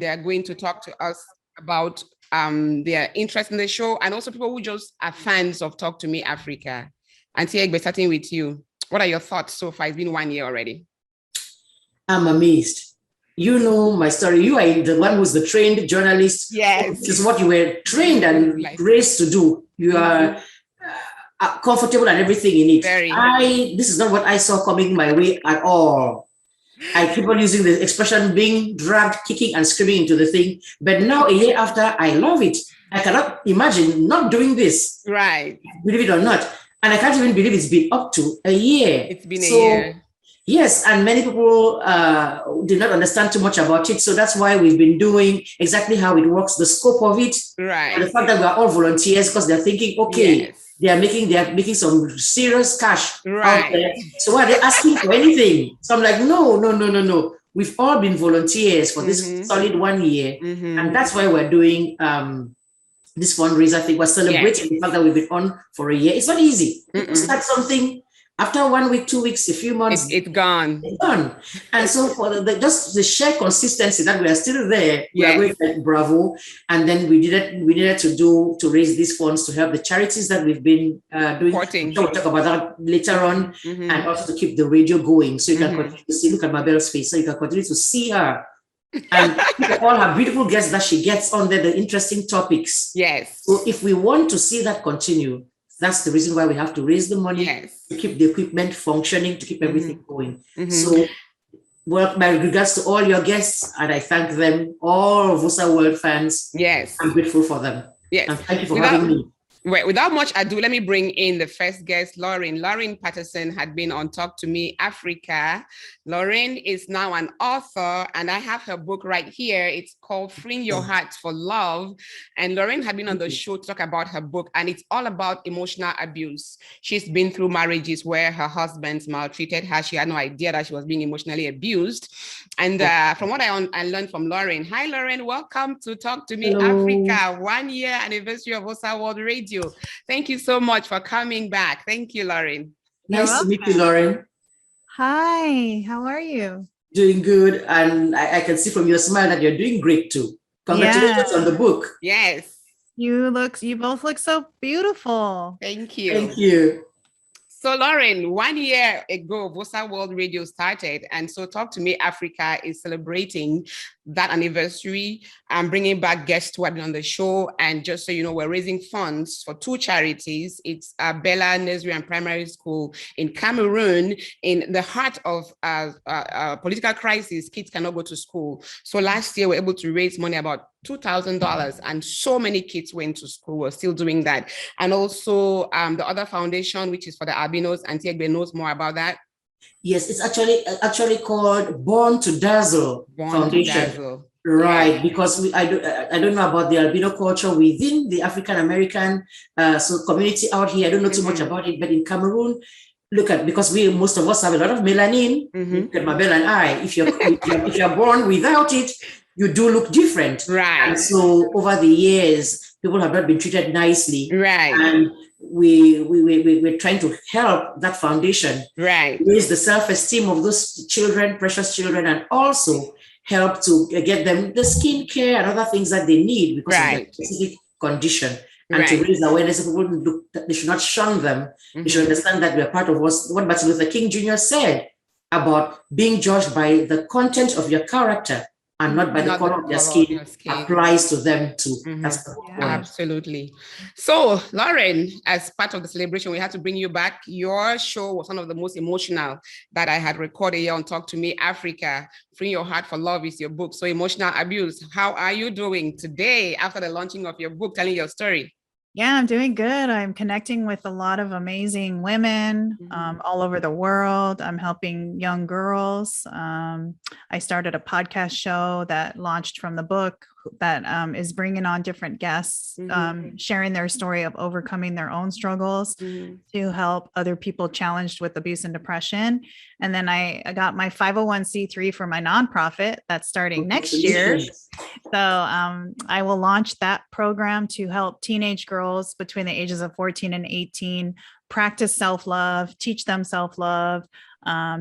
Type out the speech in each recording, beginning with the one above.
They are going to talk to us about their interest in the show, and also people who just are fans of Talk to Me Africa. Auntie Egbe, starting with you. What are your thoughts so far? It's been 1 year already. I'm amazed. You know my story. You are the one who's the trained journalist. Yes. This is what you were trained and raised to do. You are comfortable and everything in it. This is not what I saw coming my way at all. I keep on using the expression being dragged, kicking and screaming into the thing. But now, a year after, I love it. I cannot imagine not doing this. Right. Believe it or not. And I can't even believe it's been up to a year. It's been a year. Yes, and many people did not understand too much about it. So that's why we've been doing exactly how it works, the scope of it. Right. And the fact that we are all volunteers because they're thinking, okay, they are making some serious cash out there. So why are they asking for anything? So I'm like, no. We've all been volunteers for this solid 1 year. And that's why we're doing this fundraiser. I think we're celebrating the fact that we've been on for a year. It's not easy. You start something. After 1 week, 2 weeks, a few months, it's gone. It's gone. And so for just the sheer consistency that we are still there, we are going like bravo. And then we needed to raise these funds to help the charities that we've been doing. We'll talk about that later on, and also to keep the radio going. So you can continue to see, look at Mabelle's face, so you can continue to see her. And look at all her beautiful guests that she gets on there, the interesting topics. Yes. So if we want to see that continue, that's the reason why we have to raise the money to keep the equipment functioning, to keep everything going. So, well, my regards to all your guests, and I thank them, all Vosaworld fans. Yes. I'm grateful for them. Yes. And thank you for having me. Without much ado, let me bring in the first guest, Lauren. Lauren Patterson had been on Talk to Me Africa. Lauren is now an author, and I have her book right here. It's called Freeing Your Heart for Love. And Lauren had been on the show to talk about her book, and it's all about emotional abuse. She's been through marriages where her husbands maltreated her. She had no idea that she was being emotionally abused. And from what I learned from Lauren, hi, Lauren, welcome to Talk to Me Africa, 1 year anniversary of Vosaworld Radio. Thank you so much for coming back. Thank you, Lauren. Nice to meet you, Lauren. Hi, how are you? Doing good. And I can see from your smile that you're doing great too. Congratulations on the book. Yes. You both look so beautiful. Thank you. Thank you. So Lauren, 1 year ago, Vosaworld Radio started. And so Talk to Me Africa is celebrating that anniversary and bringing back guests who have been on the show. And just so you know, we're raising funds for two charities. It's Bella Nursery and Primary School in Cameroon. In the heart of political crisis, kids cannot go to school. So last year, we were able to raise money, about $2,000, and so many kids went to school. We're still doing that. And also the other foundation, which is for the albinos, Auntie Egbe knows more about that. Yes, it's actually called Born to Dazzle Foundation. Right, because I don't know about the albino culture within the African American community out here. I don't know too much about it, but in Cameroon, because most of us have a lot of melanin. Look at Mabelle and I. If you're born without it, you do look different. Right. And so over the years, people have not been treated nicely. Right. And we're trying to help that foundation raise the self-esteem of those children, precious children, and also help to get them the skin care and other things that they need because of their specific condition. And to raise awareness, people they should not shun them. They should understand that we are part of what Martin Luther King Jr. said about being judged by the content of your character and not by the color of their skin applies to them too. That's the point. Absolutely. So, Lauren, as part of the celebration, we had to bring you back. Your show was one of the most emotional that I had recorded here on Talk to Me Africa. Freeing Your Heart for Love is your book. So, emotional abuse. How are you doing today after the launching of your book, telling your story? Yeah, I'm doing good. I'm connecting with a lot of amazing women all over the world. I'm helping young girls. I started a podcast show that launched from the book that is bringing on different guests, sharing their story of overcoming their own struggles to help other people challenged with abuse and depression. And then I got my 501c3 for my nonprofit that's starting next year. So I will launch that program to help teenage girls between the ages of 14 and 18 practice self-love, teach them self-love,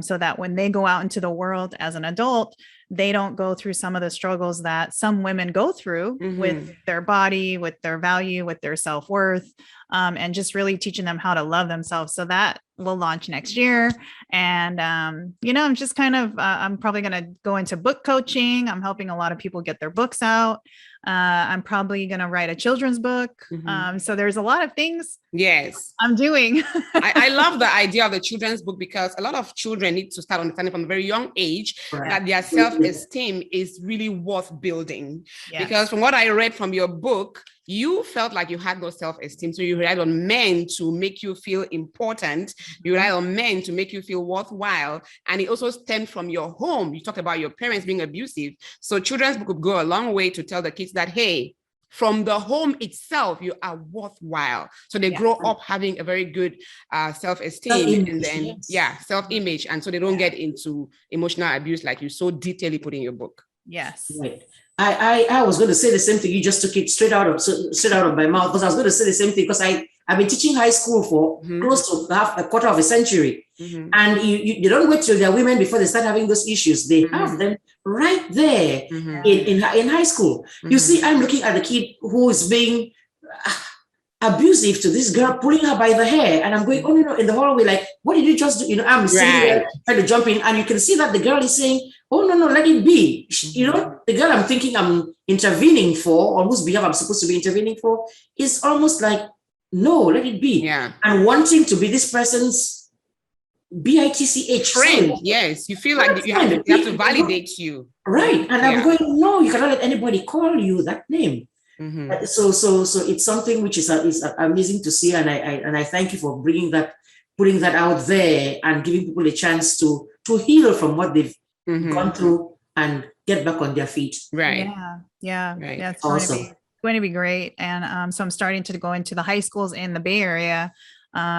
so that when they go out into the world as an adult, they don't go through some of the struggles that some women go through with their body, with their value, with their self-worth, and just really teaching them how to love themselves. So that will launch next year. And, I'm just kind of, I'm probably going to go into book coaching. I'm helping a lot of people get their books out. I'm probably going to write a children's book. So there's a lot of things. Yes, I'm doing. I love the idea of the children's book, because a lot of children need to start understanding from a very young age that their self-esteem is really worth building. Yes. Because from what I read from your book, you felt like you had no self-esteem. So you relied on men to make you feel important. You relied on men to make you feel worthwhile. And it also stemmed from your home. You talked about your parents being abusive. So children's book could go a long way to tell the kids that, hey, from the home itself, you are worthwhile. So they grow up having a very good self-esteem and then, self-image. And so they don't get into emotional abuse like you so detailedly put in your book. Yes. Right. I was going to say the same thing. You just took it straight out of my mouth, because I was going to say the same thing, because I've been teaching high school for close to a quarter of a century. And you don't wait till they're women before they start having those issues. They have them right there in high school. You see, I'm looking at the kid who is being abusive to this girl, pulling her by the hair, and I'm going, oh no, in the hallway, like, what did you just do? I'm sitting there trying to jump in, and you can see that the girl is saying, oh no, let it be. The girl I'm thinking I'm intervening for, or whose behalf I'm supposed to be intervening for, is almost like, no, let it be. Yeah. And wanting to be this person's bitch friend. Yes, you feel like you have to validate you. Right. And I'm going, no, you cannot let anybody call you that name. So it's something which is amazing to see, and I thank you for putting that out there and giving people a chance to heal from what they've gone through and get back on their feet. Right. Yeah. Right. Yeah. It's awesome. going to be great. And so I'm starting to go into the high schools in the Bay Area,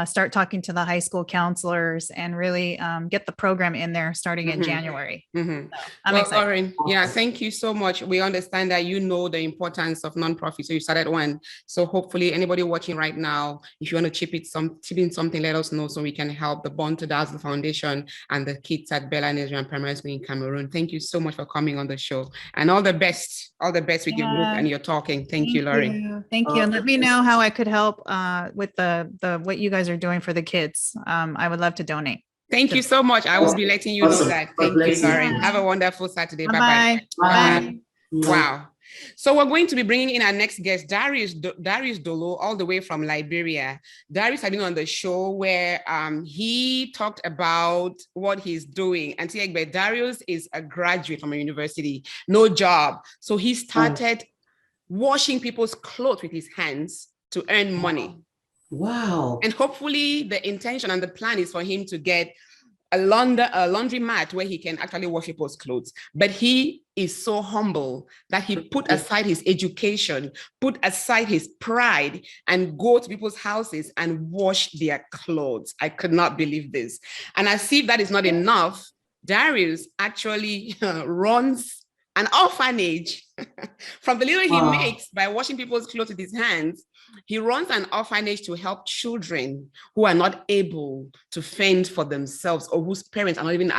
start talking to the high school counselors, and really get the program in there starting in January. So I'm excited. Lauren, thank you so much. We understand that you know the importance of nonprofit, so you started one. So hopefully anybody watching right now, if you want to chip in something, let us know so we can help the Born to Dazzle Foundation and the kids at Bella Nigerian Primary School in Cameroon. Thank you so much for coming on the show, and all the best with your book and your talking. Thank you, Lauren. Thank you. And let me know how I could help with the what you guys are doing for the kids. I would love to donate. Thank you so much. I will be letting you know that. Thank you, Lauren. Have a wonderful Saturday. Bye-bye. Bye. Wow. So we're going to be bringing in our next guest, Darius Dolo, all the way from Liberia. Darius had been on the show where he talked about what he's doing. And Darius is a graduate from a university, no job. So he started washing people's clothes with his hands to earn money. Wow. And hopefully the intention and the plan is for him to get a laundry mat where he can actually wash people's clothes. But he is so humble that he put aside his education, put aside his pride, and go to people's houses and wash their clothes. I could not believe this. And as if that is not enough, Darius actually runs an orphanage. From the little he makes by washing people's clothes with his hands, he runs an orphanage to help children who are not able to fend for themselves, or whose parents are not even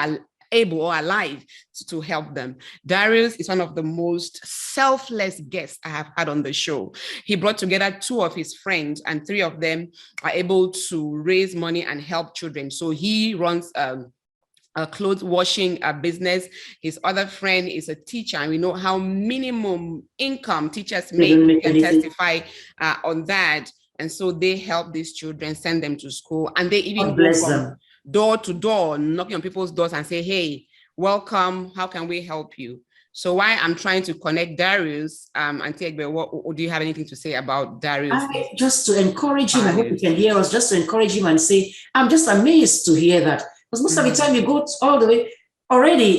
able or alive to help them. Darius is one of the most selfless guests I have had on the show. He brought together 2 of his friends, and 3 of them are able to raise money and help children. So he runs a clothes washing business. His other friend is a teacher, and we know how minimum income teachers make. You can testify on that. And so they help these children, send them to school, and they even go from door to door, knocking on people's doors and say, hey, welcome, how can we help you? So why I'm trying to connect Darius, what do you have anything to say about Darius? Just to encourage him, I hope you can hear us, just to encourage him and say, I'm just amazed to hear that. Because most of the time you go all the way, already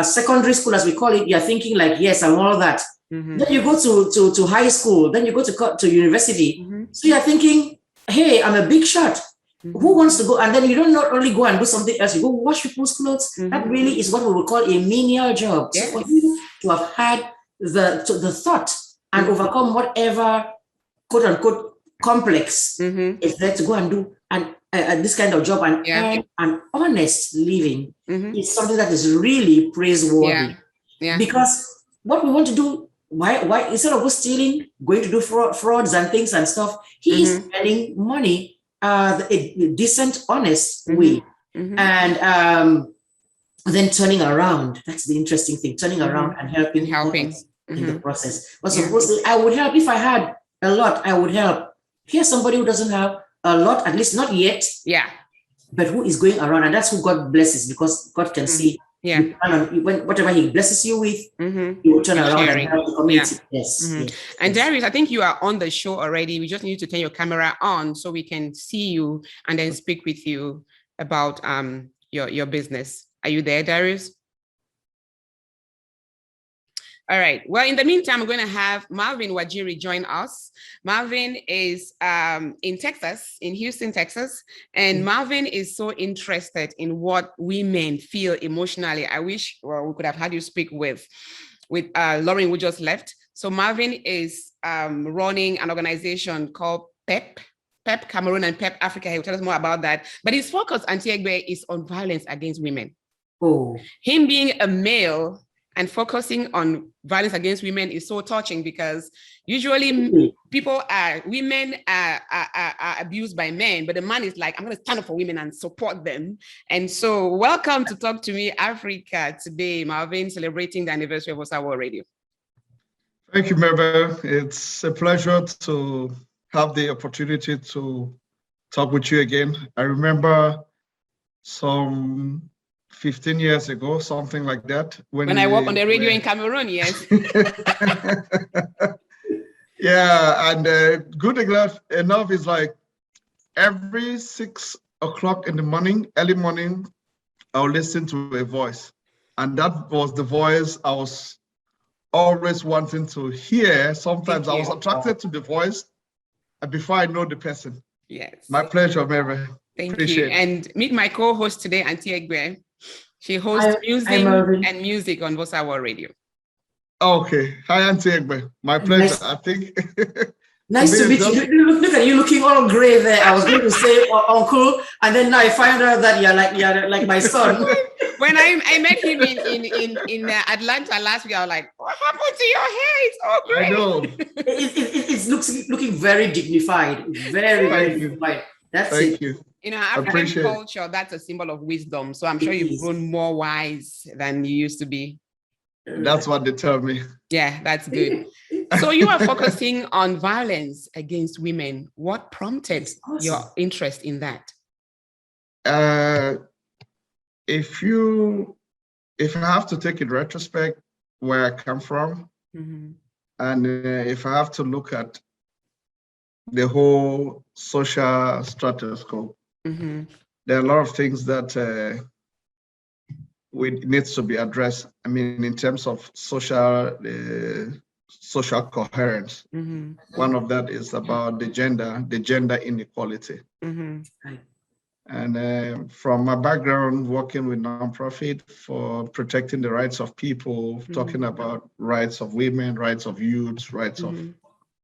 secondary school, as we call it, you're thinking like, yes, I'm all that. Then you go to high school, then you go to university. So you're thinking, hey, I'm a big shot. Who wants to go? And then you don't not only go and do something else, you go wash people's clothes. That really is what we would call a menial job. Yes. So for you to have had the thought and overcome whatever quote unquote complex is there to go and do this kind of job and earn an honest living, is something that is really praiseworthy. Yeah. Because what we want to do, why instead of us stealing, going to do frauds and things and stuff, he is spending money a decent, honest way. And then turning around. That's the interesting thing, turning around and helping others in the process. But supposedly, I would help if I had a lot, I would help. Here's somebody who doesn't have a lot, at least not yet. Yeah. But who is going around, and that's who God blesses, because God can see. Yeah. When whatever He blesses you with, He will turn around and help the community. Yeah. Yes. And Darius, I think you are on the show already. We just need to turn your camera on so we can see you and then speak with you about your business. Are you there, Darius? All right. Well, in the meantime, we're going to have Marvin Wajiri join us. Marvin is in Texas, in Houston, Texas. And Marvin is so interested in what women feel emotionally. I wish we could have had you speak with Lauren, who just left. So Marvin is running an organization called PEP Cameroon and PEP Africa. He will tell us more about that. But his focus, Auntie Egbe, is on violence against women. Oh. Him being a male and focusing on violence against women is so touching, because usually women are abused by men, but the man is like, I'm going to stand up for women and support them. And so welcome to Talk to Me Africa today, Marvin, celebrating the anniversary of Vosaworld Radio. Thank you, Mabelle. It's a pleasure to have the opportunity to talk with you again. I remember some 15 years ago, something like that. When I worked on the radio in Cameroon, yes. Yeah, and good enough is like every 6 o'clock in the morning, early morning, I'll listen to a voice. And that was the voice I was always wanting to hear. Sometimes I was attracted to the voice before I know the person. Yes. My pleasure, Mary. Thank you. And meet my co-host today, Auntie Egbe. She hosts music on Vosaworld Radio. Okay. Hi, Auntie Egbe. My pleasure. Nice. I think. Nice to meet you. Look at you looking all gray there. I was going to say uncle, and then now I find out that you're like my son. When I met him in Atlanta last week, I was like, what happened to your hair? It's all gray. I know. It's looking very dignified. Very dignified. Thank you. In our African culture, that's a symbol of wisdom. So I'm sure you've grown more wise than you used to be. That's what they tell me. Yeah, that's good. So you are focusing on violence against women. What prompted your interest in that? If I have to take in retrospect where I come from, and if I have to look at the whole social status quo, there are a lot of things that needs to be addressed. I mean, in terms of social coherence. One of that is about the gender inequality. And from my background, working with nonprofit for protecting the rights of people, talking about rights of women, rights of youth, rights of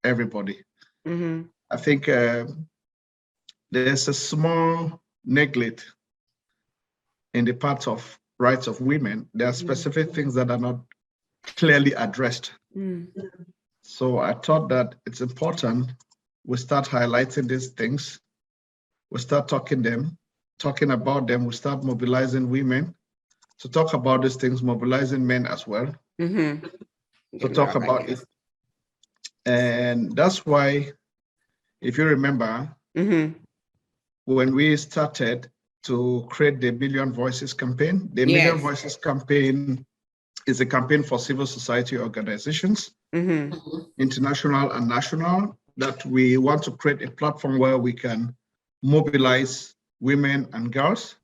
everybody. I think there's a small neglect in the part of rights of women. There are specific things that are not clearly addressed. So I thought that it's important we start highlighting these things. We start talking about them. We start mobilizing women to talk about these things, mobilizing men as well to talk about it. And that's why, if you remember, when we started to create the Million Voices campaign, the Million Voices campaign is a campaign for civil society organizations, international and national, that we want to create a platform where we can mobilize women and girls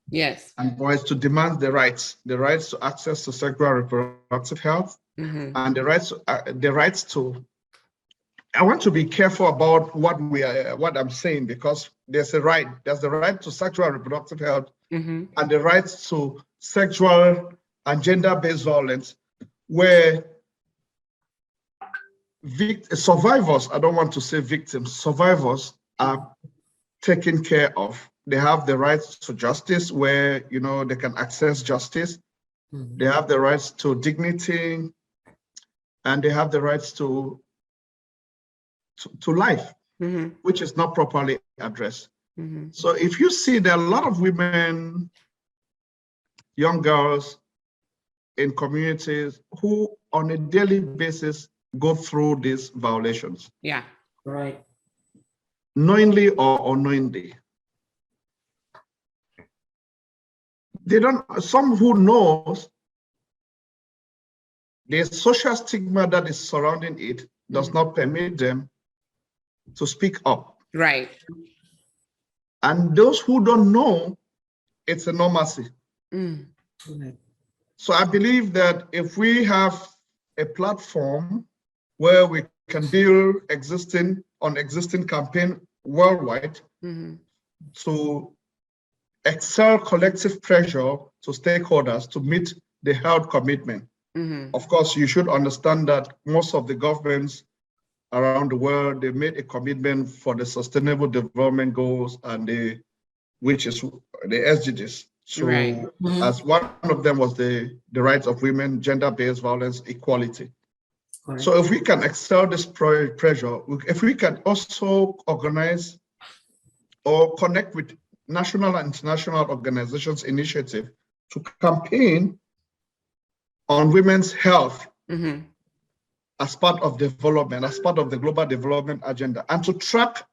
and boys to demand the rights to access to sexual and reproductive health, and the rights to. I want to be careful about what I'm saying, because there's the right to sexual and reproductive health, and the rights to sexual and gender-based violence, where survivors, I don't want to say victims, survivors are taken care of. They have the rights to justice, where they can access justice. They have the rights to dignity, and they have the rights to life, which is not properly addressed. So if you see, there are a lot of women, young girls in communities who on a daily basis go through these violations. Yeah. Right. Knowingly or unknowingly. They don't, some who knows the social stigma that is surrounding it does not permit them to speak up. Right. And those who don't know, it's a normalcy. So I believe that if we have a platform where we can build existing campaign worldwide to exert collective pressure to stakeholders to meet the held commitment. Of course, you should understand that most of the governments around the world, they made a commitment for the Sustainable Development Goals and which is the SDGs. So as one of them was the rights of women, gender-based violence, equality. So if we can exert this pressure, if we can also organize or connect with national and international organizations initiative to campaign on women's health as part of development, as part of the global development agenda, and to track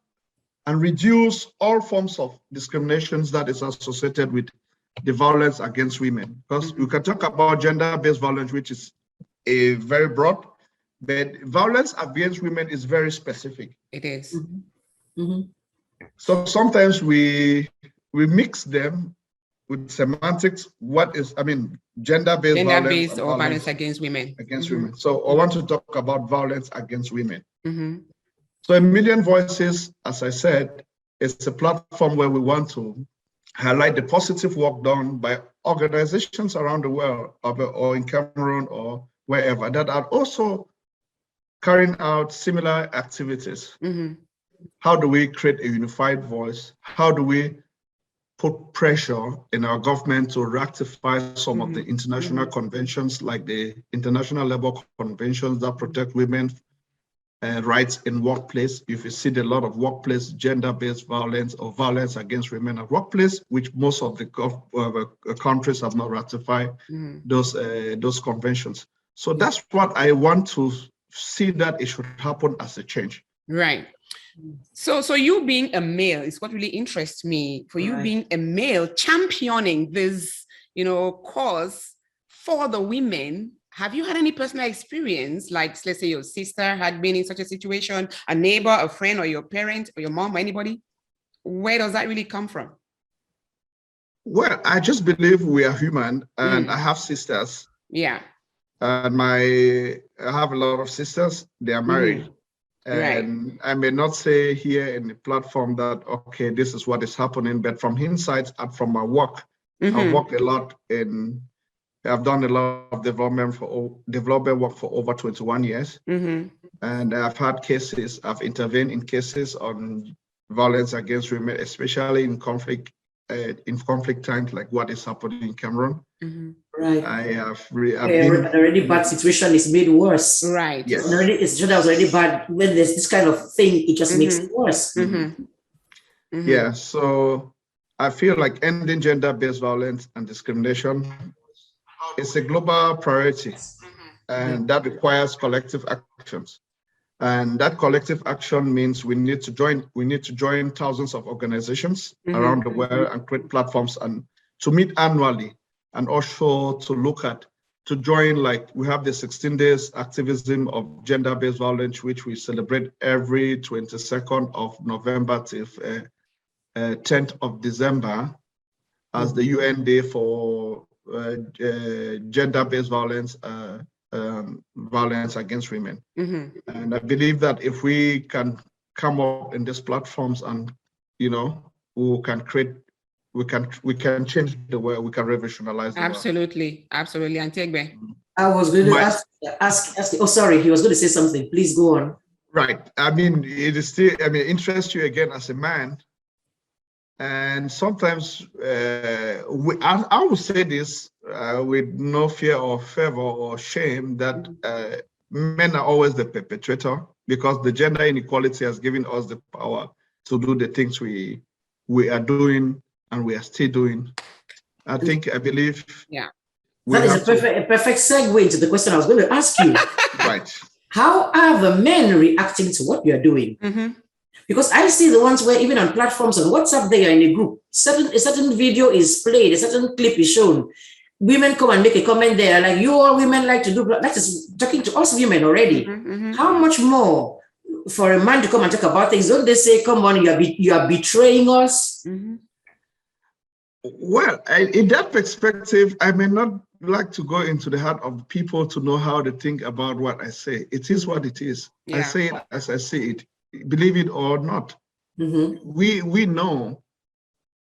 and reduce all forms of discriminations that is associated with the violence against women. Because we can talk about gender-based violence, which is a very broad, but violence against women is very specific. It is. So sometimes we mix them with semantics. What is, gender-based violence or violence against women. Women. So I want to talk about violence against women. So A Million Voices, as I said, is a platform where we want to highlight the positive work done by organizations around the world, or in Cameroon or wherever, that are also carrying out similar activities. How do we create a unified voice? How do we put pressure in our government to ratify some of the international conventions, like the International Labour Conventions that protect women's rights in workplace? If you see a lot of workplace gender-based violence or violence against women at workplace, which most of the countries have not ratified those conventions. So that's what I want to see, that it should happen as a change. Right. So you being a male is what really interests me. For you being a male championing this, cause for the women, have you had any personal experience? Like, let's say your sister had been in such a situation, a neighbor, a friend, or your parent, or your mom, or anybody? Where does that really come from? Well, I just believe we are human, and I have sisters. Yeah. And I have a lot of sisters. They are married. And I may not say here in the platform that, okay, this is what is happening, but from inside and from my work, I've worked a lot I've done a lot of development work for over 21 years. And I've had cases, I've intervened in cases on violence against women, especially in conflict times, like what is happening in Cameroon. Right. I have already bad situation is made worse. Right. Yes. It's that was already bad. When there's this kind of thing, it just makes it worse. Yeah. So I feel like ending gender-based violence and discrimination is a global priority, and that requires collective actions. And that collective action means we need to join thousands of organizations around the world and create platforms and to meet annually, and also to join, like we have the 16 days activism of gender-based violence, which we celebrate every 22nd of November till 10th of December as the UN Day for gender-based violence, violence against women. And I believe that if we can come up in these platforms and, we can change the world, we can revolutionize the world. Absolutely. And Tegbe. I was going to ask. Oh, sorry, he was going to say something. Please go on. Right. It is still, interest you again as a man. And sometimes I will say this with no fear or favor or shame that men are always the perpetrator, because the gender inequality has given us the power to do the things we are doing and we are still doing. I believe. Yeah. That is a perfect segue into the question I was going to ask you. Right. How are the men reacting to what you're doing? Because I see the ones where even on platforms on WhatsApp, they are in a group. A certain video is played, a certain clip is shown. Women come and make a comment there, like, you all women like to do, that is talking to us women already. How much more for a man to come and talk about things? Don't they say, come on, you are betraying us? Well, in that perspective, I may not like to go into the heart of people to know how they think about what I say. It is what it is. Yeah. I say it as I see it, believe it or not. We know,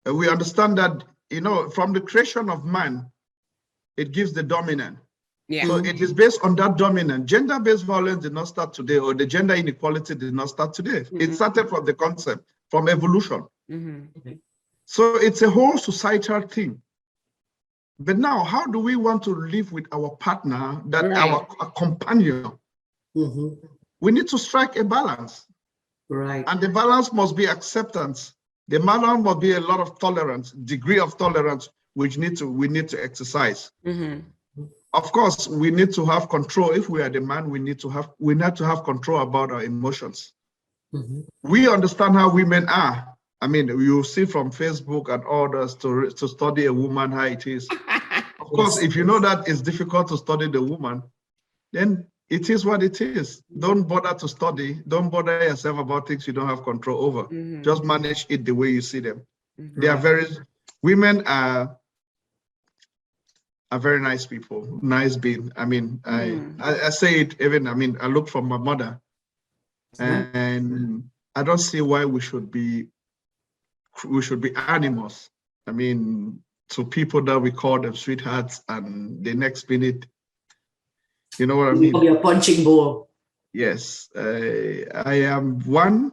we understand that, from the creation of man, it gives the dominant. Yeah. So it is based on that dominant. Gender-based violence did not start today, or the gender inequality did not start today. It started from the concept, from evolution. So it's a whole societal thing. But now, how do we want to live with our partner, our companion? We need to strike a balance. Right. And the balance must be acceptance. The balance must be a lot of tolerance, degree of tolerance, which we need to exercise. Of course, we need to have control. If we are the man, we need to have control about our emotions. We understand how women are. I mean, you see from Facebook and others to study a woman, how it is. Of course, if you know that it's difficult to study the woman, then it is what it is. Don't bother to study. Don't bother yourself about things you don't have control over. Just manage it the way you see them. They are women are very nice people, nice being. I mean, I say it even, I look from my mother, and I don't see why we should be animals. I mean, to people that we call them sweethearts, and the next minute, you know what I mean? Your punching ball. Yes, I am one.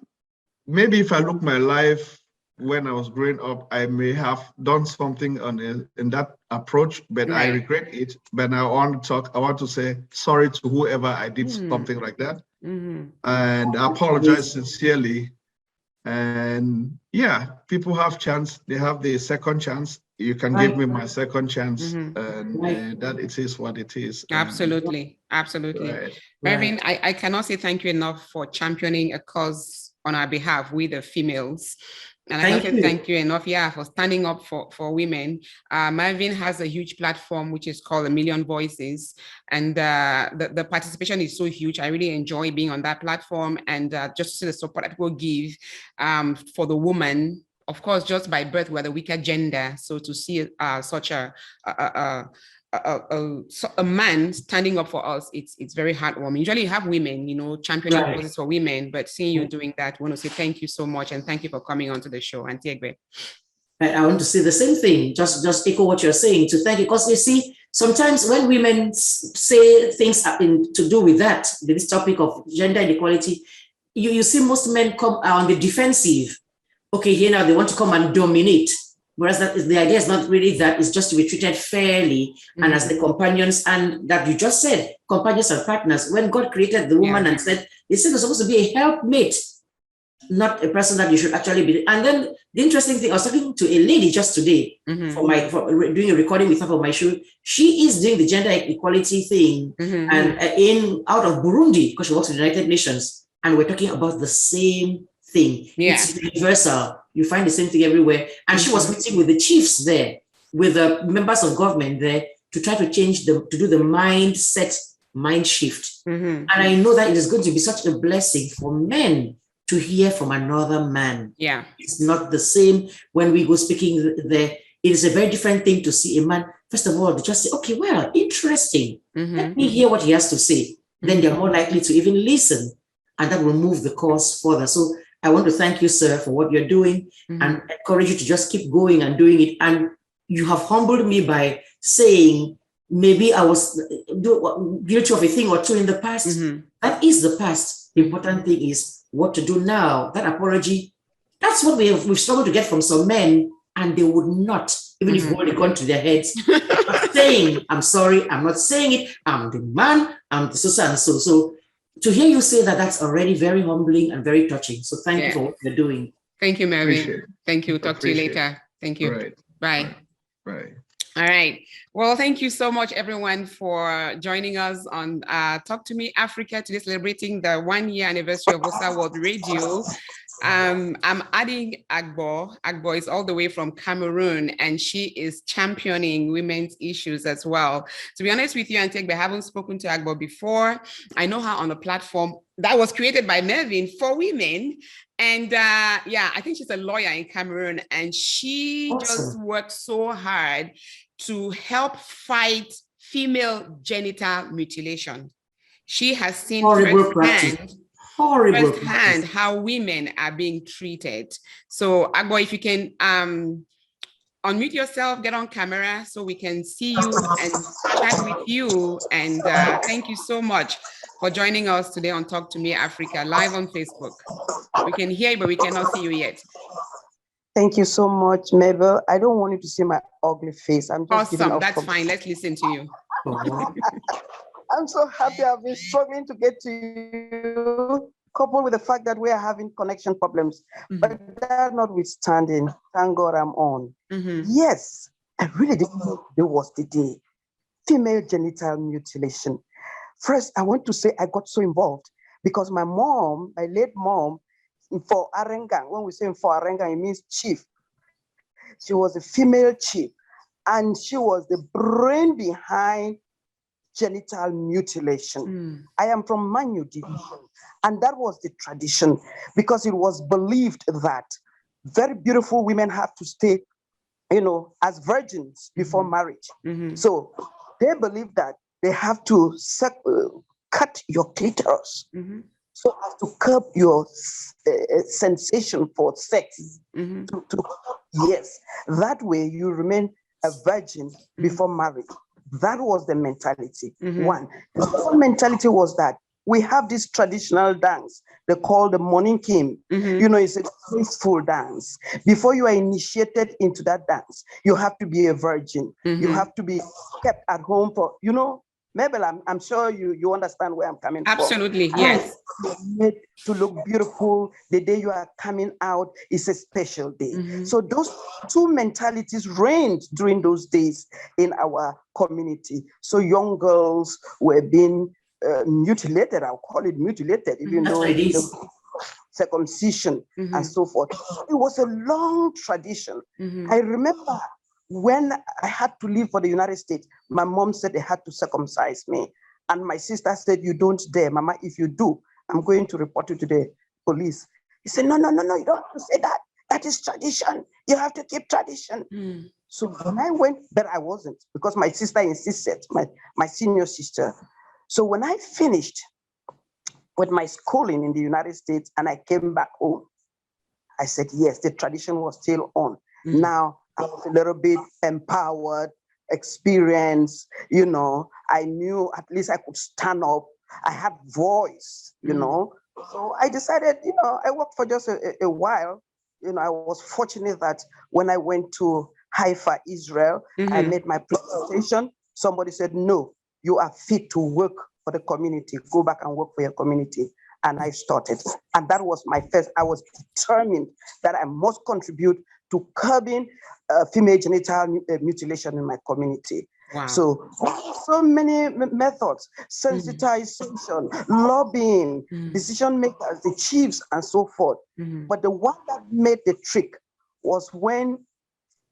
Maybe if I look my life when I was growing up, I may have done something in that approach, but I regret it. But I want to say sorry to whoever I did something like that, and I apologize sincerely. And yeah, people have chance. They have the second chance. You can give me my second chance, and that it is what it is. Absolutely. Marvin, I cannot say thank you enough for championing a cause on our behalf, we the females. And I can't thank you enough, for standing up for women. Marvin has a huge platform, which is called 1 Million Voices. And the participation is so huge. I really enjoy being on that platform, and just to see the support that people give for the woman. Of course, just by birth, we're the weaker gender. So to see such a man standing up for us, it's very heartwarming. Usually you have women, championing causes for women, but seeing you doing that, I want to say thank you so much, and thank you for coming onto the show. Auntie Egbe. I want to say the same thing, just echo what you're saying, to thank you, because you see, sometimes when women say things to do with this topic of gender inequality, you see most men come on the defensive. Okay, here now they want to come and dominate. Whereas the idea is not really that, it's just to be treated fairly and as the companions, and that you just said, companions and partners. When God created the woman and said, they said they're supposed to be a helpmate, not a person that you should actually be. And then the interesting thing, I was talking to a lady just today for doing a recording with her for my show. She is doing the gender equality thing and out of Burundi, because she works with the United Nations, and we're talking about the same thing. It's universal. You find the same thing everywhere. And she was meeting with the chiefs there, with the members of government there, to try to to do the mind shift. And I know that it is going to be such a blessing for men to hear from another man. It's not the same when we go speaking there. It is a very different thing to see a man, first of all, to just say, okay, well, interesting. Let me hear what he has to say. Then they're more likely to even listen, and that will move the cause further. So I want to thank you, sir, for what you're doing, and encourage you to just keep going and doing it. And you have humbled me by saying, maybe I was guilty of a thing or two in the past. That is the past. The important thing is what to do now. That apology That's what we've struggled to get from some men, and they would not, even if we've already gone to their heads, saying, I'm sorry, I'm not saying it, I'm the man, I'm the so and so. So to hear you say that, that's already very humbling and very touching. So thank you for what you're doing. Thank you, Mary. Thank you. Talk to you later. Thank you. Right. Bye. Right. All right. Well, thank you so much, everyone, for joining us on Talk to Me Africa today, celebrating the 1-year anniversary of Vosaworld Radio. I'm adding Agbo. Agbo is all the way from Cameroon, and she is championing women's issues as well. To be honest with you, Antigba, I haven't spoken to Agbo before. I know her on a platform that was created by Melvin for women. And I think she's a lawyer in Cameroon, and she just worked so hard to help fight female genital mutilation. She has seen firsthand how women are being treated. So Agbo, if you can unmute yourself, get on camera so we can see you and chat with you. And thank you so much for joining us today on Talk to Me Africa, live on Facebook. We can hear you, but we cannot see you yet. Thank you so much, Mabelle. I don't want you to see my ugly face. I'm just awesome. That's fine. Let's listen to you. I'm so happy. I've been struggling to get to you, coupled with the fact that we are having connection problems. But that notwithstanding, thank God I'm on. Yes, I really didn't know there was the day. Female genital mutilation. First, I want to say I got so involved because my mom, my late mom, for Arengang, when we say for Arengang, it means chief. She was a female chief, and she was the brain behind genital mutilation. I am from Manu division, and that was the tradition because it was believed that very beautiful women have to stay, as virgins before marriage. So they believe that they have to cut your clitoris. So as to curb your sensation for sex. Yes, that way you remain a virgin before marriage. That was the mentality. One. The second mentality was that we have this traditional dance they call the morning kim. It's a graceful dance. Before you are initiated into that dance, you have to be a virgin. You have to be kept at home for, Mabelle, I'm sure you understand where I'm coming from. Absolutely, yes. Made to look beautiful. The day you are coming out is a special day. So those two mentalities reigned during those days in our community. So young girls were being mutilated. I'll call it mutilated, even though it is circumcision and so forth. It was a long tradition. I remember when I had to leave for the United States, my mom said they had to circumcise me. And my sister said, you don't dare, Mama. If you do, I'm going to report you to the police. He said, no, you don't have to say that. That is tradition. You have to keep tradition. So when I went, but I wasn't, because my sister insisted, my senior sister. So when I finished with my schooling in the United States and I came back home, I said, yes, the tradition was still on. Now, I was a little bit empowered, experienced, I knew at least I could stand up. I had voice, So I decided, I worked for just a while. I was fortunate that when I went to Haifa, Israel, I made my presentation. Somebody said, no, you are fit to work for the community. Go back and work for your community. And I started. And that was my first. I was determined that I must contribute to curbing female genital mutilation in my community. Wow. So many methods: sensitization, lobbying, decision makers, the chiefs, and so forth. But the one that made the trick was when,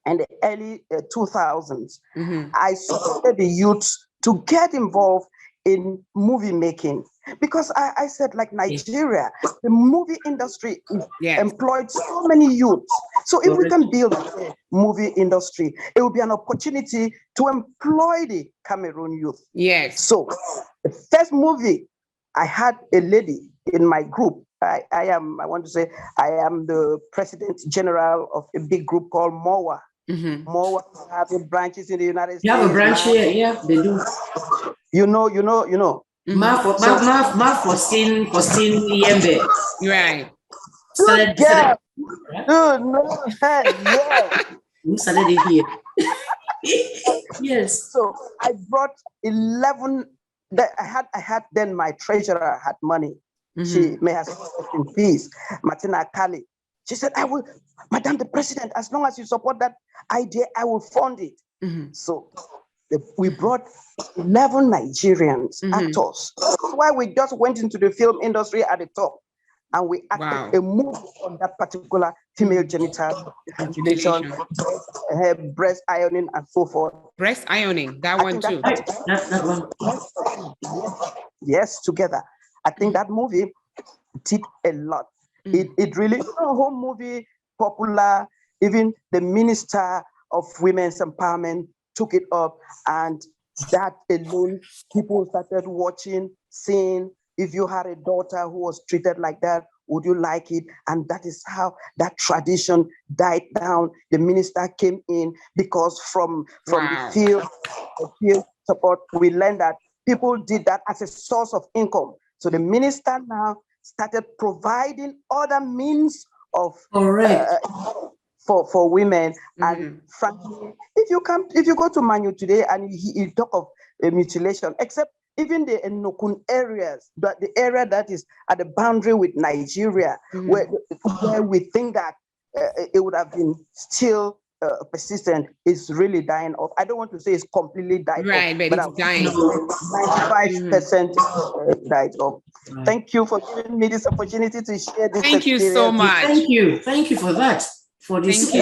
in the early 2000s, I supported the youth to get involved in movie making, because I said, like Nigeria, the movie industry employed so many youths. So if we can build a movie industry, it will be an opportunity to employ the Cameroon youth. Yes. So the first movie, I had a lady in my group. I am the president general of a big group called MOA. MOA having branches in the United States. You have a branch here, yeah, they do. You know. Ma for Yembe. Right. Good girl. No, yeah. We started it here. Yes. So I brought 11. That I had then my treasurer had money. She may have rest in peace, Martina Kali. She said, I will, Madam the President, as long as you support that idea, I will fund it. So we brought 11 Nigerians, actors. That's why we just went into the film industry at the top. And we acted a movie on that particular female genital mutilation, breast ironing, and so forth. Breast ironing, that one too. That one. Yes, together. I think that movie did a lot. It really, whole movie popular. Even the Minister of Women's Empowerment took it up, and that alone, people started watching, seeing. If you had a daughter who was treated like that, would you like it? And that is how that tradition died down. The minister came in because from the field support, we learned that people did that as a source of income. So the minister now started providing other means of for women. And frankly, if you go to Manu today and you talk of mutilation, except even the Enokun areas, but the area that is at the boundary with Nigeria, where we think that it would have been still persistent, is really dying off. I don't want to say it's completely died off, but it's dying. 95% died off. Thank you for giving me this opportunity to share this. Thank you so much. Thank you for that. For this,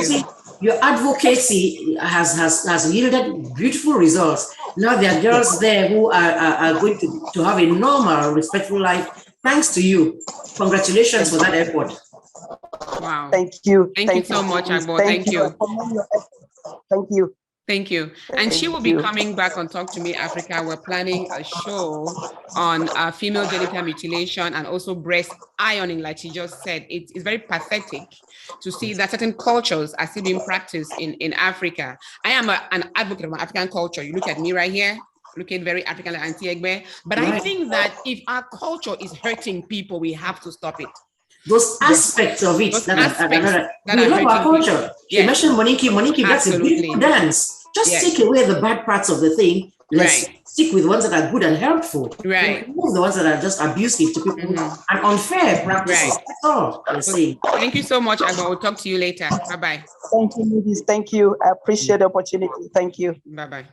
your advocacy has yielded beautiful results. Now there are girls there who are going to have a normal, respectful life. Thanks to you. Congratulations for that effort. Wow. Thank you. Thank you so much, Agbo. Thank you. Thank you. Thank you. And she will be coming back on Talk to Me Africa. We're planning a show on female genital mutilation and also breast ironing, like she just said. It's very pathetic to see that certain cultures are still being practiced in Africa. I am an advocate of African culture. You look at me right here, looking very African like Auntie Egbe. But I think that if our culture is hurting people, we have to stop it. Those aspects of it that we love our culture. You mentioned Moniki, that's a beautiful dance. Just take away the bad parts of the thing. Let's stick with ones that are good and helpful. Remove the ones that are just abusive to people and unfair practices. That's all I'm saying. Thank you so much, Agbo. We'll talk to you later. Bye-bye. Thank you, ladies. Thank you. I appreciate the opportunity. Thank you. Bye-bye.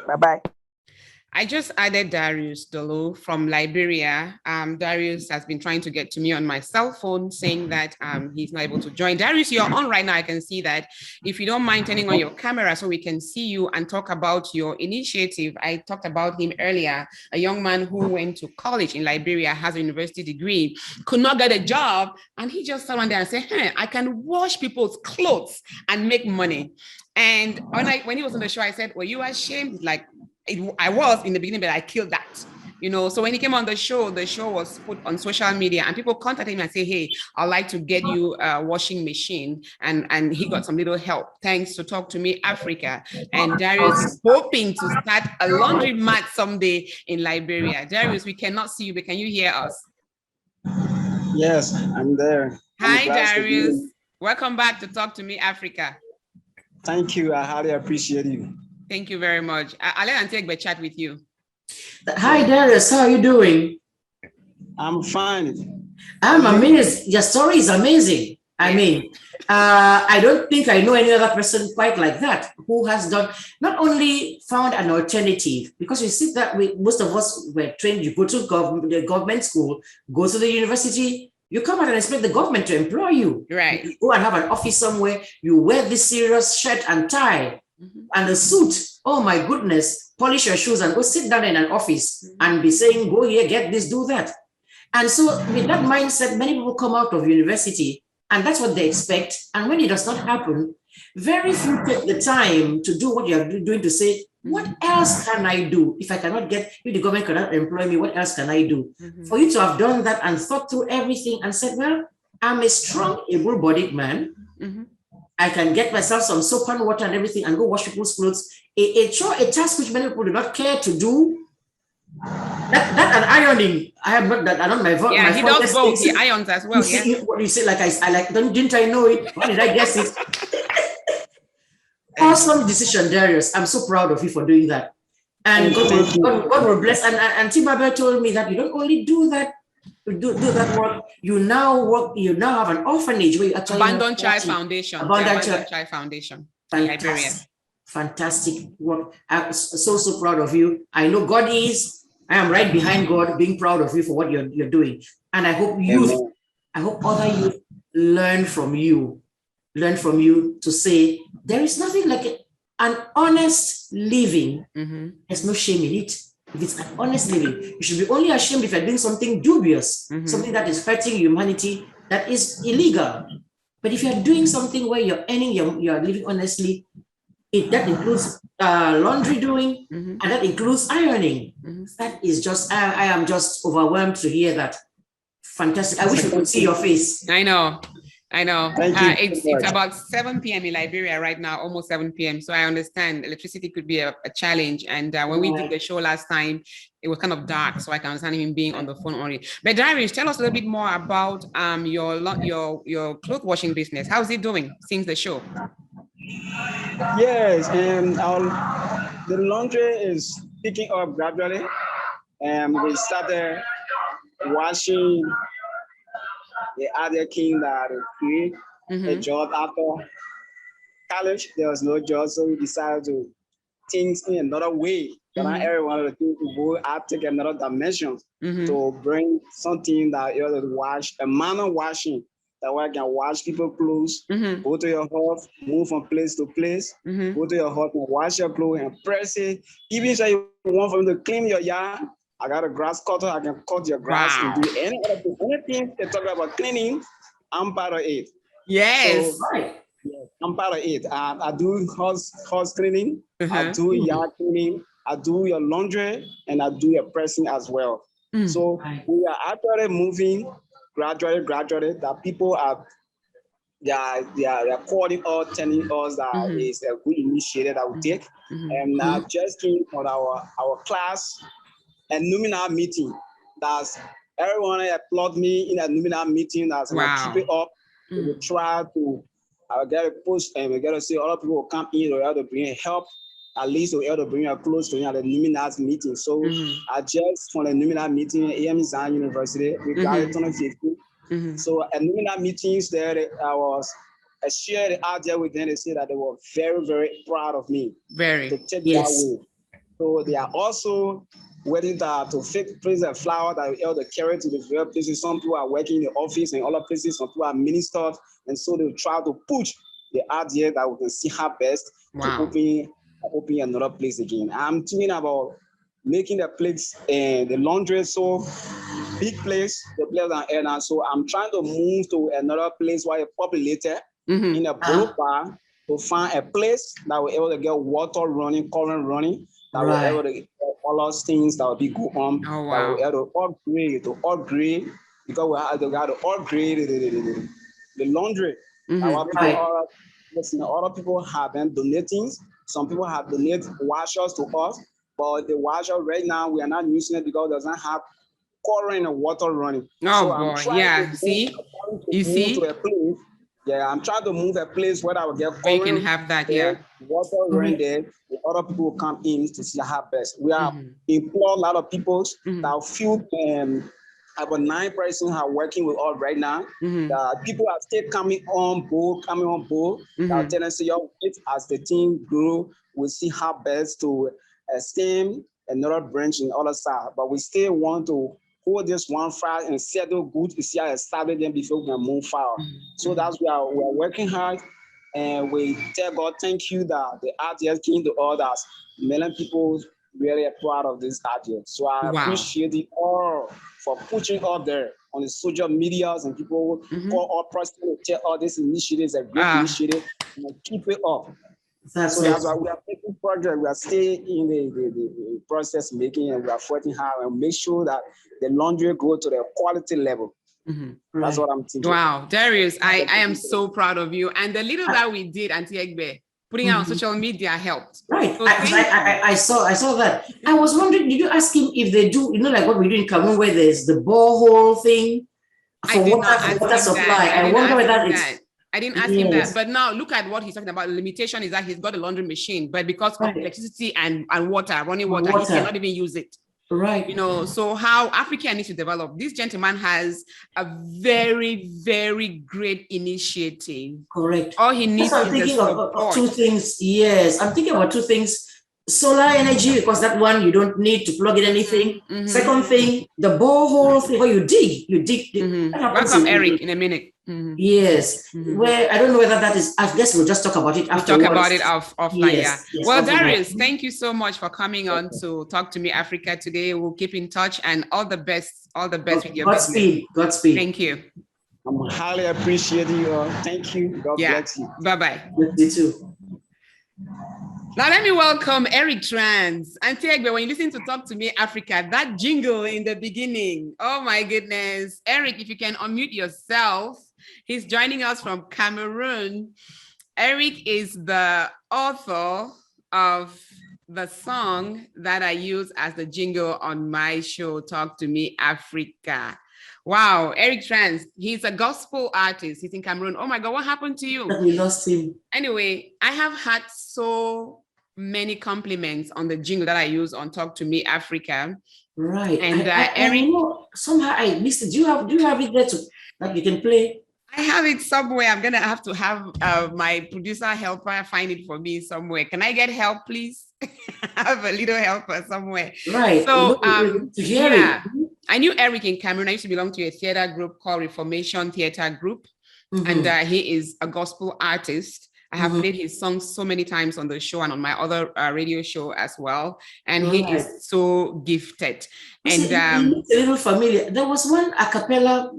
Bye-bye. I just added Darius Dolo from Liberia. Darius has been trying to get to me on my cell phone saying that he's not able to join. Darius, you're on right now. I can see that. If you don't mind turning on your camera so we can see you and talk about your initiative. I talked about him earlier, a young man who went to college in Liberia, has a university degree, could not get a job. And he just sat one day and said, hey, I can wash people's clothes and make money. And when he was on the show, I said, were you ashamed? Like, I was in the beginning, but I killed that, So when he came on the show was put on social media and people contacted him and say, hey, I'd like to get you a washing machine. And he got some little help thanks to Talk to Me Africa. And Darius is hoping to start a laundromat someday in Liberia. Darius, we cannot see you, but can you hear us? Yes, I'm there. Hi, Darius. Welcome back to Talk to Me Africa. Thank you. I highly appreciate you. Thank you very much. I'll let Auntie Egbe chat with you. Hi, Darius. How are you doing? I'm fine. Your story is amazing. I don't think I know any other person quite like that who has not only found an alternative, because you see that most of us were trained, you go to the government school, go to the university, you come out and expect the government to employ you. Right. You go and have an office somewhere, you wear this serious shirt and tie and a suit. Oh my goodness, polish your shoes and go sit down in an office and be saying, go here, get this, do that. And so with that mindset, many people come out of university and that's what they expect. And when it does not happen, very few take the time to do what you are doing to say, what else can I do? If the government cannot employ me, what else can I do? For you to have done that and thought through everything and said, well, I'm a strong, able-bodied man. I can get myself some soap and water and everything and go wash people's clothes. A task which many people do not care to do. That that and ironing. I have not that. I don't my vote. Yeah, my he does both. Things. He irons as well. Yeah. What you say? Like I like. Didn't I know it? How did I guess it? Awesome decision, Darius. I'm so proud of you for doing that. And God will bless. And Mabelle told me that you don't only do that. Do that work. You now have an orphanage where you actually Abandoned Child Foundation. Child Foundation. Fantastic work. I'm so proud of you. I know God is. I am right behind God, being proud of you for what you're doing. And I hope other youth learn from you to say there is nothing like an honest living. There's no shame in it. If it's an honest living, you should be only ashamed if you're doing something dubious, something that is hurting humanity, that is illegal. But if you're doing something where you're earning, you're living honestly, that includes laundry doing, and that includes ironing. That is just, I am just overwhelmed to hear that. Fantastic. I wish we could see your face. I know. It's about 7 p.m. in Liberia right now, almost 7 p.m. So I understand electricity could be a challenge. And when we did the show last time, it was kind of dark, so I can understand him being on the phone only. But Darius, tell us a little bit more about your clothes washing business. How's it doing since the show? Yes, and the laundry is picking up gradually. And we started washing the other king that create a job after college. There was no job, so we decided to think in another way. But not everyone to go out, take another dimension to bring something that you have to wash, a manual washing, that way I can wash people's clothes, go to your house, move from place to place, go to your house and wash your clothes and press it. Even if you want for them to clean your yard, I got a grass cutter, I can cut your grass and do anything they talk about cleaning, I'm part of it. Yes. So, I'm part of it. I do house cleaning, I do yard cleaning, I do your laundry, and I do your pressing as well. So we are actually moving gradually, that people are calling us, telling us that it's a good initiative that we take. And I just came on our class and Numina meeting. That's everyone applaud me in a Numina meeting. That's keep it up. We will try to get a push, and we got to see other people will come in or to bring help. At least we have to bring your clothes to the Numina's meeting. So I just from the Numina meeting at AM Zion University, we got it on the 15th. So at Numina meetings there, I was shared out there with them. They said that they were very, very proud of me. Very. To take that way. So they are also waiting to fake place a flower that we able to carry to the various places. Some people are working in the office and other places. Some people are ministers, and so they try to push the idea that we can see her best to open another place again. I'm thinking about making the place and the laundry so big place, the place and so I'm trying to move to another place where it's populated in a boulevard to find a place that we're able to get water running, current running, that we're able to get all those things that will be good on, that we're able to upgrade, because we have to upgrade the laundry. Other people have been donating. Some people have donated washers to us, but the washer right now we are not using it because it doesn't have current and water running. I'm trying to a place. I'm trying to move a place where I will get current. You can have that, water running there. The other people will come in to see how best. We have employed a lot of people that feel about 9 persons are working with us right now. People are still coming on board. That tendency as the team grow, we see how best to stem another branch in other side. But we still want to hold this one file and settle good to see how establish them before we can move forward. So that's why we're working hard, and we tell God thank you that the idea came to others. Many people really are proud of this idea. So I appreciate it all for pushing out there on the social medias, and people call up personally to tell all this initiative is a great initiative, and keep it up. That's why we are making progress. We are staying in the process making, and we are fighting hard and make sure that the laundry go to the quality level. That's what I'm thinking. Wow, Darius, I am so proud of you. And the little that we did, Auntie Egbe, putting it on social media helped. Right. So I saw that. I was wondering, did you ask him if they do, like what we do in Cameroon, where there's the borehole thing for water supply? I wonder whether it's. I didn't ask him that, but now look at what he's talking about. The limitation is that he's got a laundry machine, but because of electricity and water, running water, he cannot even use it. Right. So how Africa needs to develop. This gentleman has a very, very great initiative. Correct. All he needs I'm thinking of two things. Yes, I'm thinking about two things. Solar energy, because that one you don't need to plug in anything. Second thing, the borehole thing where you dig. Welcome, Eric, in a minute. Yes, where I don't know whether that is. I guess we'll just talk about it afterwards. We'll talk about it offline. Yes, well, Darius, thank you so much for coming on to Talk to Me Africa today. We'll keep in touch, and all the best with your business. Godspeed. Thank you. I'm highly appreciating you. Thank you. God bless you. Bye-bye. You too. Now let me welcome Eric Trans. And Tegbe, when you listen to Talk to Me Africa, that jingle in the beginning, oh my goodness. Eric, if you can unmute yourself. He's joining us from Cameroon. Eric is the author of the song that I use as the jingle on my show, Talk to Me Africa. Wow, Eric Trans, he's a gospel artist. He's in Cameroon. Oh my God, what happened to you? We lost him. Anyway, I have had so many compliments on the jingle that I use on Talk to Me Africa. Right. And Eric, somehow I missed it. Do you have it there that you can play? I have it somewhere. I'm gonna have to have my producer helper find it for me somewhere. Can I get help, please? I have a little helper somewhere. Right. So I knew Eric in Cameroon. I used to belong to a theater group called Reformation Theater Group, and he is a gospel artist. I have played his songs so many times on the show and on my other radio show as well. And he is so gifted. And a little familiar. There was one a cappella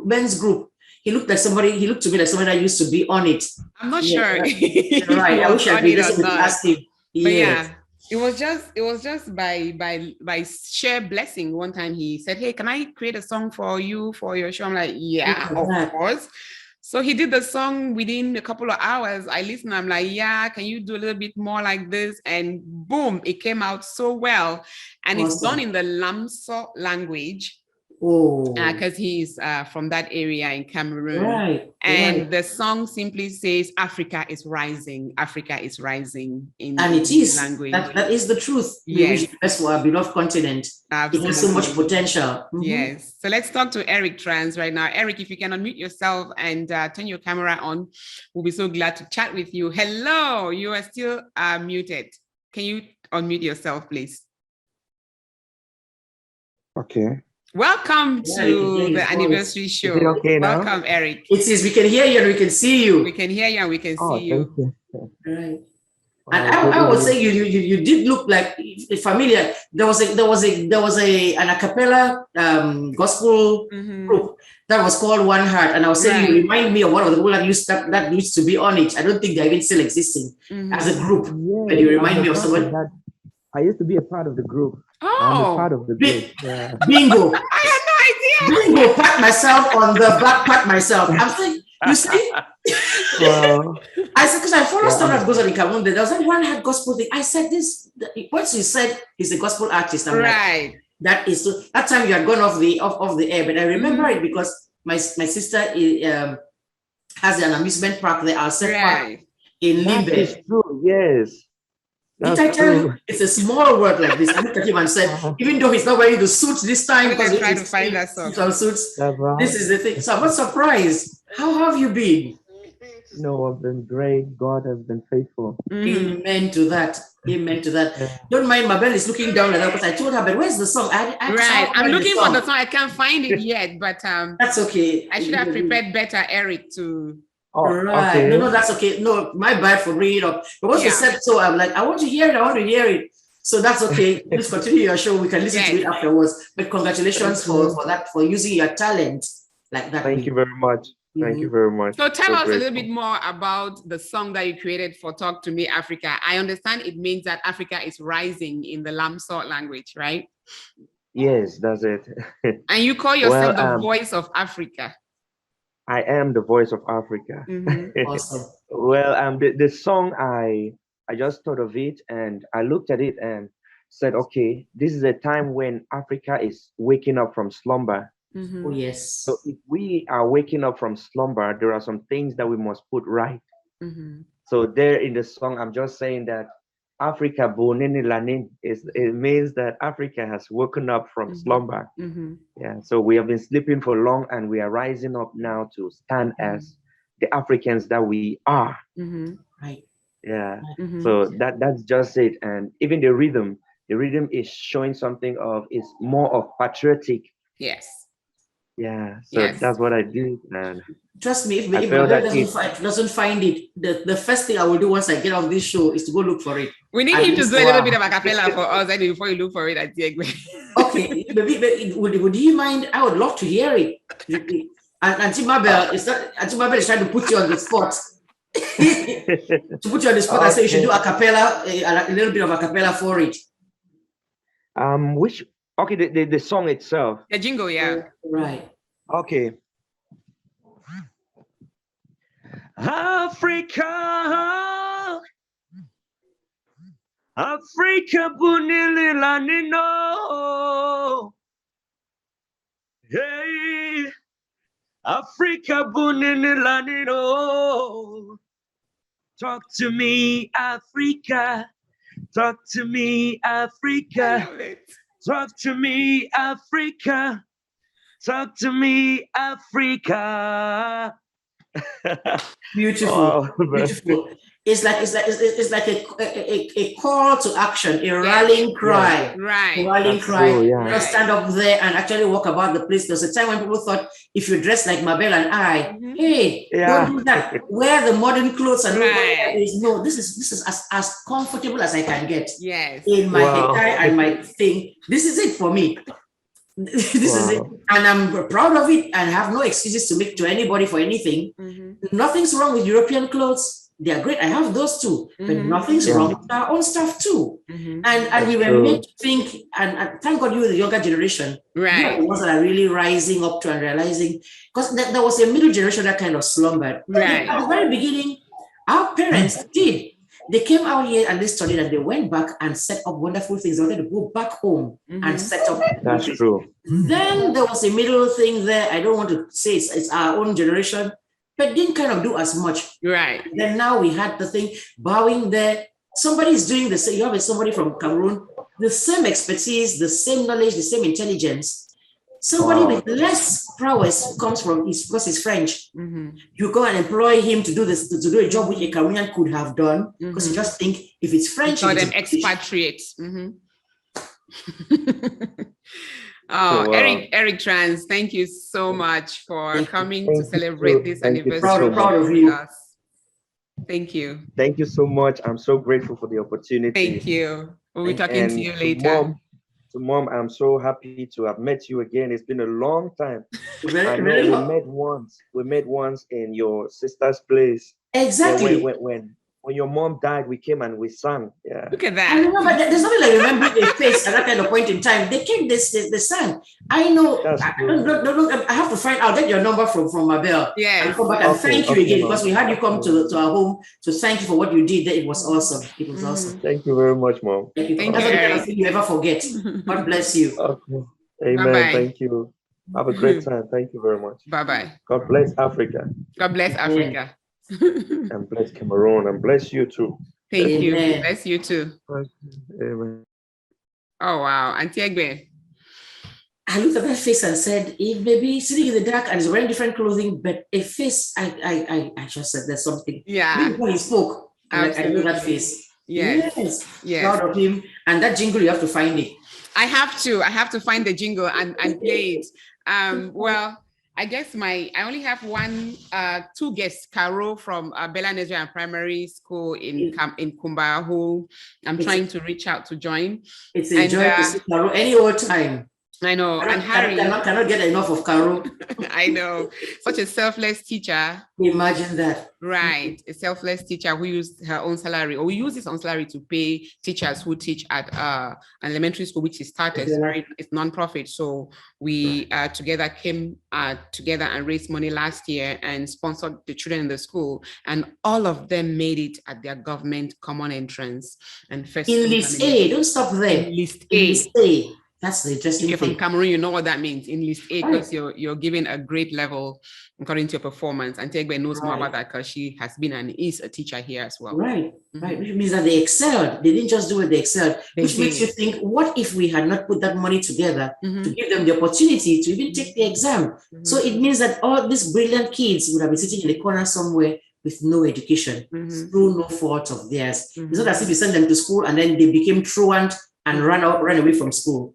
men's group. He looked to me like somebody that used to be on it. I'm not sure. Right. I wish I'd been able to ask him. But it was just by sheer blessing. One time he said, "Hey, can I create a song for you for your show?" I'm like, "Yeah, of course." So he did the song within a couple of hours. I listened. I'm like, "Yeah, can you do a little bit more like this?" And boom, it came out so well. And it's done in the Lamso language. Because he's from that area in Cameroon. Right. And the song simply says, Africa is rising. Africa is rising in language. That is the truth. We wish the best for our beloved continent. Absolutely. It has so much potential. Yes. So let's talk to Eric Trans right now. Eric, if you can unmute yourself and turn your camera on, we'll be so glad to chat with you. Hello, you are still muted. Can you unmute yourself, please? Okay. Welcome to the anniversary show. Is it okay now? Welcome, Eric. It is. We can hear you and we can see you. We can hear you and we can see you. Thank you. Right. And I would say you did look like familiar. There was an a cappella gospel group that was called One Heart, and I was saying you remind me of one of the people that used to be on it. I don't think they're even still existing as a group. But you remind me of someone. I used to be a part of the group. Oh, I'm a part of the group. Yeah. Bingo. I had no idea. Bingo, pat myself on the back, pat myself. I'm saying, you see? Well, I said, because I follow stuff that goes on in Cameroon. There was one had gospel thing. I said this, once you said he's a gospel artist, I'm like, that is so, that time you had gone off the air, but I remember it because my sister has an amusement park there, Park in Limbe. That is true, yes. Did I tell you? It's a small word like this. I looked at him and said, even though he's not wearing the suits this time, because trying to find that song. Suits, this is the thing. So I'm not surprised. How have you been? No, I've been great. God has been faithful. Amen to that. Amen to that. Yeah. Don't mind, Mabelle is looking down at that because I told her, but where's the song? I'm looking for the song. I can't find it yet, but that's okay. I should have prepared better, Eric, to. Oh, right. Okay. No, that's okay. No, my bad for bringing it up. But once you said so, I'm like, I want to hear it. So that's okay. Please continue your show. We can listen to it afterwards. But congratulations for that, for using your talent like that. Thank you very much. Thank you very much. So tell us a little bit more about the song that you created for Talk to Me Africa. I understand it means that Africa is rising in the Lamso language, right? Yes, that's it. And you call yourself the voice of Africa. I am the voice of Africa. Awesome. Well, the song I just thought of it and I looked at it and said, okay, this is a time when Africa is waking up from slumber. Oh, yes. So if we are waking up from slumber, there are some things that we must put right. So there in the song, I'm just saying that Africa bonini lanin is it means that Africa has woken up from slumber. Yeah. So we have been sleeping for long and we are rising up now to stand as the Africans that we are. Right. Yeah. So that's just it. And even the rhythm is showing something of it's more of patriotic. Yes. Yeah. So that's what I did. And trust me, if Mabelle doesn't find it, the first thing I will do once I get off this show is to go look for it. We need him to do a little bit of a cappella for us anyway before you look for it at the Okay, would you mind? I would love to hear it. And Auntie Mabelle is trying to put you on the spot. To put you on the spot, I say you should do a cappella, a little bit of a cappella for it. The song itself. The jingle, yeah. Right. Okay. Africa, bunili lanino. Hey, Africa bunili lanino. Talk to me, Africa. Talk to me, Africa. Talk to me, Africa. Talk to me, Africa. Beautiful, beautiful. It's like a call to action, a rallying cry. Right. Rallying cry. Just stand up there and actually walk about the place. There's a time when people thought if you dress like Mabelle and I, hey, don't do that. Wear the modern clothes and no, this is as comfortable as I can get. Yes. In my tie and my thing. This is it for me. This is it, and I'm proud of it and have no excuses to make to anybody for anything. Nothing's wrong with European clothes. They are great. I have those too, but nothing's wrong with our own stuff too. And we were made to think, and thank God you, the younger generation, you are the ones that are really rising up to and realizing, because there was a middle generation that kind of slumbered. At the very beginning, our parents did. They came out here and they studied and they went back and set up wonderful things. They wanted to go back home and set up. That's true. Then there was a middle thing there. I don't want to say it's our own generation, but didn't kind of do as much. Right. Then now we had the thing bowing there. Somebody is doing the same. You have somebody from Cameroon, the same expertise, the same knowledge, the same intelligence. Somebody with less prowess comes from because he's French. You go and employ him to do this, to do a job which a Cameroonian could have done, because you just think if it's French, call them expatriates. Eric Trans, thank you so much for coming to celebrate this anniversary. Proud of you. Thank you. Thank you so much. I'm so grateful for the opportunity. Thank you. We'll be talking to you later. Mom, I'm so happy to have met you again. It's been a long time. I know we met once in your sister's place. Exactly. When your mom died, we came and we sang. Yeah. Look at that. I remember there's nothing like remembering a face at that kind of point in time. They came, they sang. I know. I have to find. I'll get your number from Mabelle. Yeah. And come back and thank you again, because we had you come to our home to thank you for what you did. It was awesome. It was awesome. Thank you very much, Mom. Thank you. That's the kind of thing you ever forget. God bless you. Okay. Amen. Bye-bye. Thank you. Have a great time. Thank you very much. Bye-bye. God bless Africa. God bless Africa. And bless Cameroon and bless you too. Thank you. Bless you too. Amen. Oh wow, Auntie Egbe. I looked at that face and said, "If maybe sitting in the dark and he's wearing different clothing, but a face." I just said there's something. Yeah. When he spoke, I knew that face. Yes. Proud of him. And that jingle, you have to find it. I have to find the jingle and play it. Well, I guess I only have two guests, Caro from Bella Nigerian Primary School in Kumba, who I'm trying to reach out to join. It's a joy to see Caro any old time. I know. And Harry cannot get enough of Carol. I know. Such a selfless teacher. Imagine that. Right. A selfless teacher who used her own salary, or we use his own salary to pay teachers who teach at an elementary school, which he started. It's non-profit. So we together came together and raised money last year and sponsored the children in the school. And all of them made it at their government common entrance. And first in list A, don't stop there. In list A. List A. That's the interesting thing. If you're from Cameroon, you know what that means. In list A, because you're given a great level according to your performance. And Tegbe knows more about that because she has been and is a teacher here as well. Right, right. Which means that they excelled. They didn't just do it, they excelled. Which makes you think, what if we had not put that money together to give them the opportunity to even take the exam? So it means that all these brilliant kids would have been sitting in the corner somewhere with no education, through no fault of theirs. It's not as if you send them to school and then they became truant and ran away from school.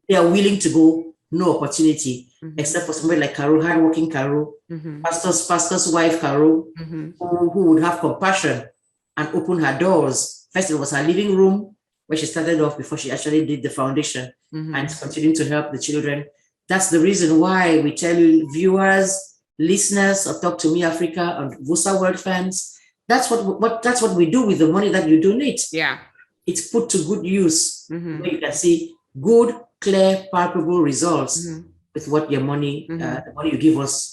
They are willing to go, no opportunity, except for somebody like Carol, hardworking Carol, pastor's wife Carol, who would have compassion and open her doors. First, it was her living room where she started off before she actually did the foundation and continuing to help the children. That's the reason why we tell you, viewers, listeners of Talk to Me Africa and Vosaworld fans, that's what we do with the money that you donate. Yeah. It's put to good use. Where you can see good, clear, palpable results with what your money, the money you give us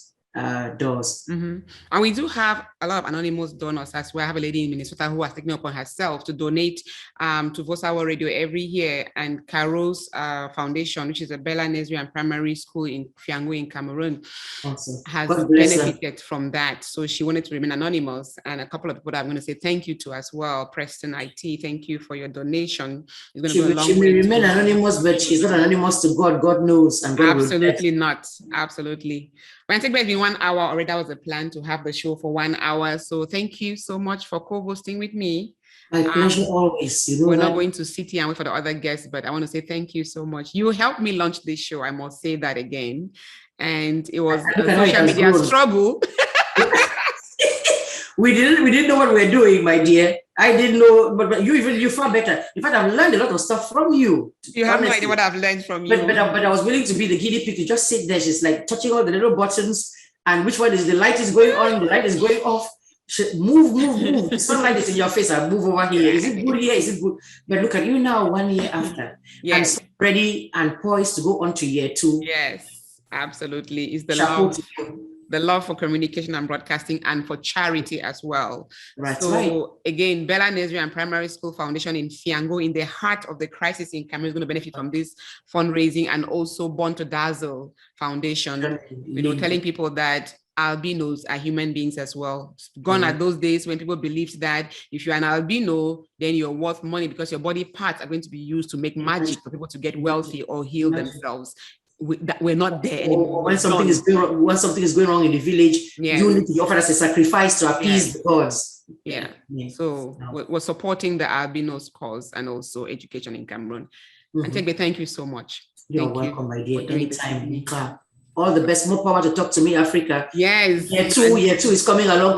does. And we do have a lot of anonymous donors as well. I have a lady in Minnesota who has taken it upon herself to donate to Vosaworld Radio every year, and Carol's foundation, which is a Bella Nursery and Primary School in Fiango in Cameroon, has benefited from that. So she wanted to remain anonymous, and a couple of people that I'm going to say thank you to as well. Preston IT, thank you for your donation. It's going to go a long way. She may remain anonymous, but she's not anonymous to God. God knows, and God absolutely not. Absolutely. When I think it's been 1 hour already, that was a plan to have the show for 1 hour. So thank you so much for co-hosting with me. My pleasure always. You know, we're not going to sit here and wait for the other guests, but I want to say thank you so much. You helped me launch this show. I must say that again. And it was a social media struggle. We didn't know what we were doing, my dear. I didn't know, but you far better. In fact, I've learned a lot of stuff from you. You have no idea what I've learned from you. But I was willing to be the guinea pig to just sit there. She's like touching all the little buttons, and which one is the light is going on, the light is going off. Move. The sunlight is in your face. I move over here. Is it good here? Is it good? But look at you now, 1 year after. Yes. I'm ready and poised to go on to year 2. Yes, absolutely. It's the love for communication and broadcasting, and for charity as well. So again, Bella Nursery and Primary School Foundation in Fiango, in the heart of the crisis in Cameroon, is going to benefit from this fundraising, and also Born to Dazzle Foundation, telling people that albinos are human beings as well. Gone are those days when people believed that if you're an albino, then you're worth money because your body parts are going to be used to make magic for people to get wealthy or heal themselves. We're not there anymore. When something is going wrong in the village, you need to offer us a sacrifice to appease the gods. So we're supporting the albinos cause and also education in Cameroon. And Tegbe, thank you so much. You're welcome, my dear. Anytime. All the best. More power to Talk to Me Africa. Yes. Year two is coming along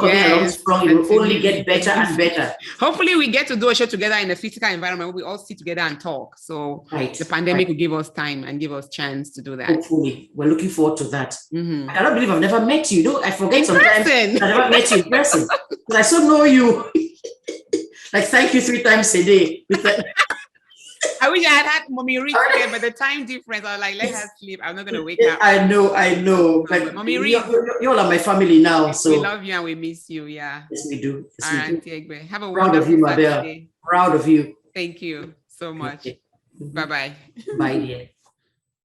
strong. It will only get better and better. Hopefully we get to do a show together in a physical environment where we all sit together and talk. So the pandemic will give us time and give us chance to do that. Hopefully. We're looking forward to that. I cannot believe I've never met you. I forget sometimes I've never met you in person. Because I so know you. Like, thank you 3 times a day. I wish I had Mommy Reed here, but the time difference, I was like, let her sleep. I'm not going to wake up. I know. But Mommy Reed, you all are my family now. So we love you and we miss you. Yeah. Yes, we do. Have a proud of you, Mabelle. Proud of you. Thank you so much. Bye-bye. Bye, dear.